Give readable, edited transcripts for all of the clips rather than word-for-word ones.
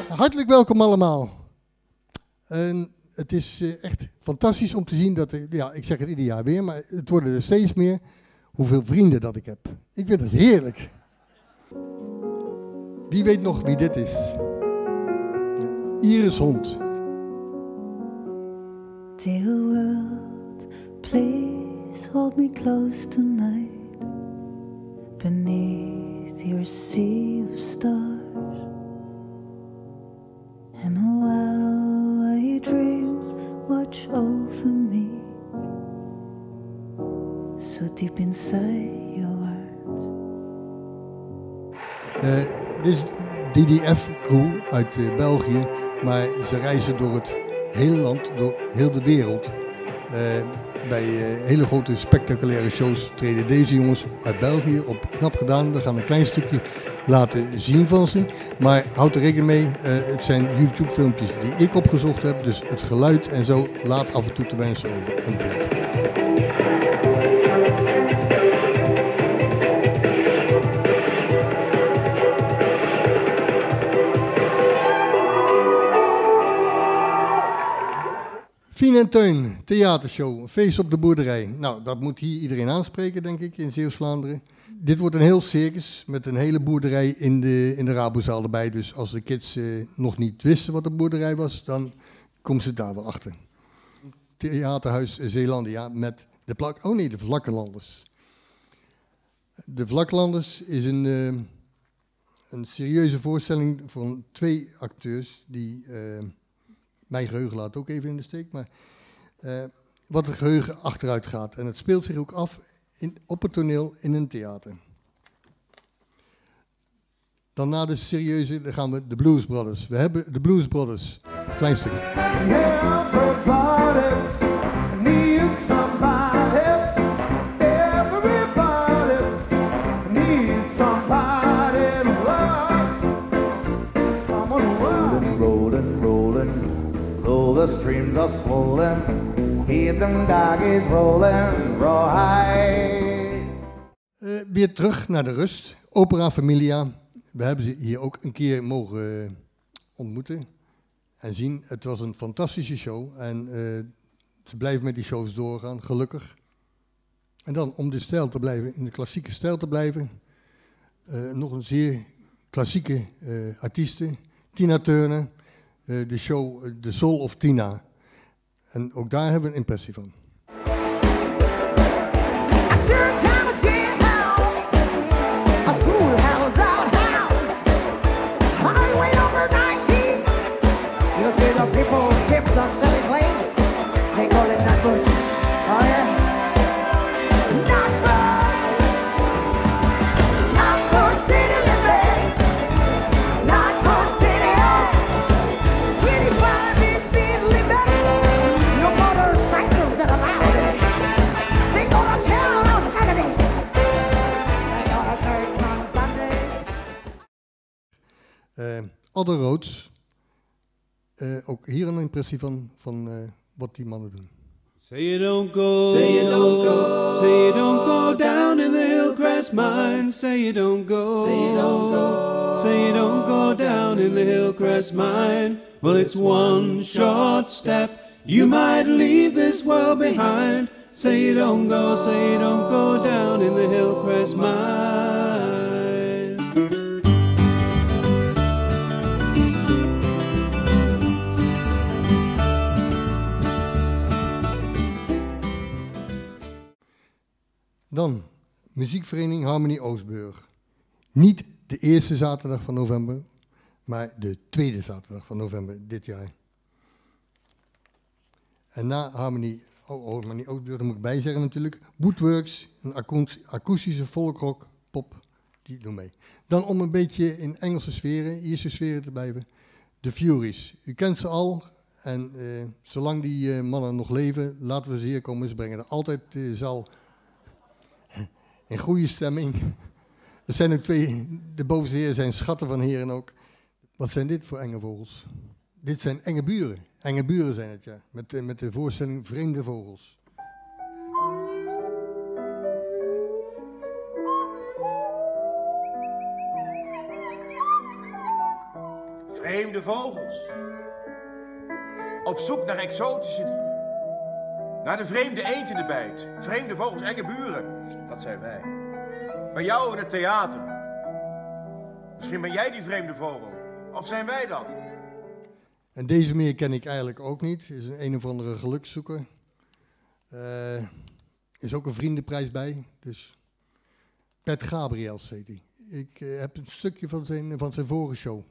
Hartelijk welkom allemaal. Het is echt fantastisch om te zien dat, ik zeg het ieder jaar weer, maar het worden er steeds meer hoeveel vrienden dat ik heb. Ik vind het heerlijk. Wie weet nog wie dit is? Iris Hond. Dear world, please hold me close tonight, beneath your sea of stars. And while I dream, watch over me, so deep inside your arms. Dit is DDF-crew uit België, maar ze reizen door het hele land, door heel de wereld. Bij hele grote spectaculaire shows treden deze jongens uit België op. Knap gedaan. We gaan een klein stukje laten zien van ze. Maar houd er rekening mee, het zijn YouTube filmpjes die ik opgezocht heb. Dus het geluid en zo laat af en toe te wensen over een beeld. Fien en Teun, theatershow, een feest op de boerderij. Nou, dat moet hier iedereen aanspreken, denk ik, in Zeeuws-Vlaanderen. Dit wordt een heel circus met een hele boerderij in de Rabozaal erbij. Dus als de kids nog niet wisten wat een boerderij was, dan komen ze daar wel achter. Theaterhuis Zeelandia met de Vlakkenlanders. De Vlakkenlanders is een serieuze voorstelling van 2 acteurs die... Mijn geheugen laat ook even in de steek, maar wat het geheugen achteruit gaat. En het speelt zich ook af op het toneel in een theater. Dan na de serieuze, dan gaan we de Blues Brothers. We hebben de Blues Brothers. Klein stukje. Everybody needs somebody. Everybody needs somebody to love. Someone to love. Rolling, rolling. The streams are swollen, hear them doggies rolling, rawhide. Weer terug naar de rust. Opera Familia. We hebben ze hier ook een keer mogen ontmoeten en zien. Het was een fantastische show en ze blijven met die shows doorgaan, gelukkig. En dan om de stijl te blijven, in de klassieke stijl te blijven, nog een zeer klassieke artieste, Tina Turner. De show The Soul of Tina. En ook daar hebben we een impressie van. Other Roads, ook hier een impressie van wat die mannen doen. Say you don't go, say you don't go, say you don't go down in the Hillcrest mine. Say you don't go, say you don't go, say you don't go down in the Hillcrest mine. Well, it's one short step, you might leave this world behind. Say you don't go, say you don't go down in the Hillcrest mine. Dan, muziekvereniging Harmonie Oostburg. Niet de eerste zaterdag van november, maar de tweede zaterdag van november dit jaar. En na Harmonie Oostburg, daar moet ik bij zeggen natuurlijk, Woodworks, een akoestische folkrock pop, die doen mee. Dan om een beetje in Engelse sferen, Ierse sferen te blijven, The Furies. U kent ze al en zolang die mannen nog leven, laten we ze hier komen. Ze brengen er altijd de zaal in goede stemming. Er zijn ook 2, de bovenste heren zijn schatten van heren ook. Wat zijn dit voor enge vogels? Dit zijn enge buren. Enge buren zijn het, ja. Met de voorstelling Vreemde Vogels. Vreemde vogels. Op zoek naar exotische dieren. Naar de vreemde eend in de bijt. Vreemde vogels, enge buren. Dat zijn wij. Bij jou in het theater. Misschien ben jij die vreemde vogel. Of zijn wij dat? En deze meneer ken ik eigenlijk ook niet. Is een of andere gelukszoeker. Is ook een vriendenprijs bij. Dus Bert Gabriels heet hij. Ik heb een stukje van zijn vorige show.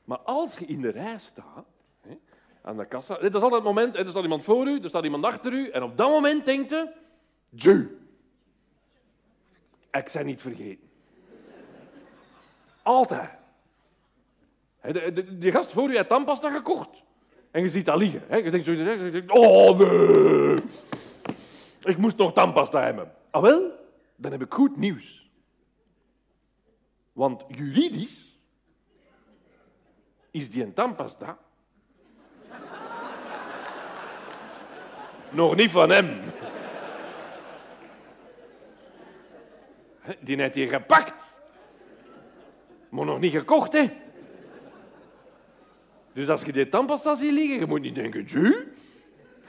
Maar als je in de rij staat, hè, aan de kassa, dit is altijd het moment, er staat iemand voor u, er staat iemand achter u, en op dat moment denkt je, Dieu, ik ben niet vergeten. Altijd. Die gast voor u heeft tandpasta gekocht. En je ziet dat liggen. Hè. Je denkt zo, oh nee, ik moest nog tandpasta hebben. Ah wel, dan heb ik goed nieuws. Want juridisch is die een tandpasta nog niet van hem. Die heeft hij gepakt, maar nog niet gekocht, hè. Dus als je die tandpasta ziet liggen, je moet niet denken, Dieu.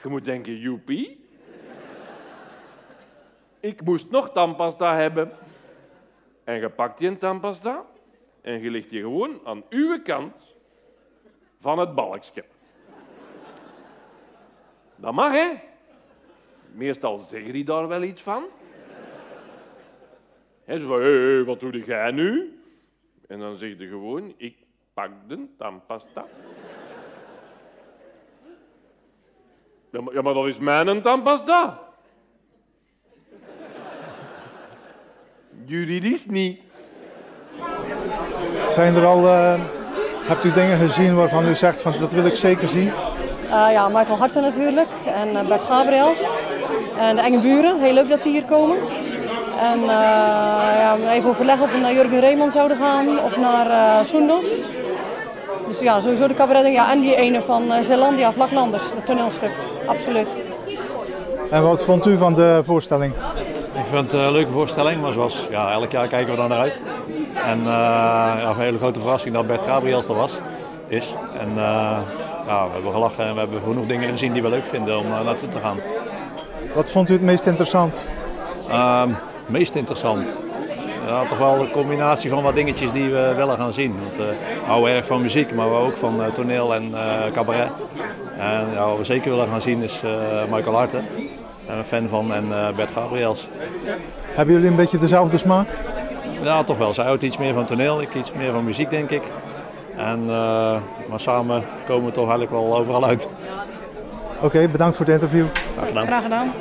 Je moet denken, joepie. Ik moest nog tandpasta hebben. En je pakt die tandpasta en je legt die gewoon aan uw kant van het balkje. Dat mag, hè? Meestal zeggen die daar wel iets van. He, zo van, hé, wat doe jij nu? En dan zeg je gewoon, ik pak de tandpasta. Ja, maar dat is mijn tandpasta. Juridisch niet. Zijn er al, hebt u dingen gezien waarvan u zegt van dat wil ik zeker zien? Ja, Michael Harten natuurlijk en Bert Gabriels en de Enge Buren. Heel leuk dat die hier komen. En ja, even overleggen of we naar Jurgen Reeman zouden gaan of naar Soendos. Dus ja, sowieso de cabaret. Ja, en die ene van Zeelandia, Vlaklanders, het toneelstuk. Absoluut. En wat vond u van de voorstelling? Ik vind het een leuke voorstelling, maar zoals ja, elk jaar kijken we er naar uit. En ja, een hele grote verrassing dat Bert Gabriels er is. En ja, we hebben gelachen en we hebben genoeg dingen gezien die we leuk vinden om naartoe te gaan. Wat vond u het meest interessant? Meest interessant? Ja, toch wel een combinatie van wat dingetjes die we willen gaan zien. Want we houden erg van muziek, maar we ook van toneel en cabaret. En ja, wat we zeker willen gaan zien is Michael Harten. En een fan van en Bert Gabriels. Hebben jullie een beetje dezelfde smaak? Ja, toch wel. Zij houdt iets meer van toneel, ik iets meer van muziek, denk ik. En, maar samen komen we toch eigenlijk wel overal uit. Oké, bedankt voor het interview. Graag gedaan. Graag gedaan.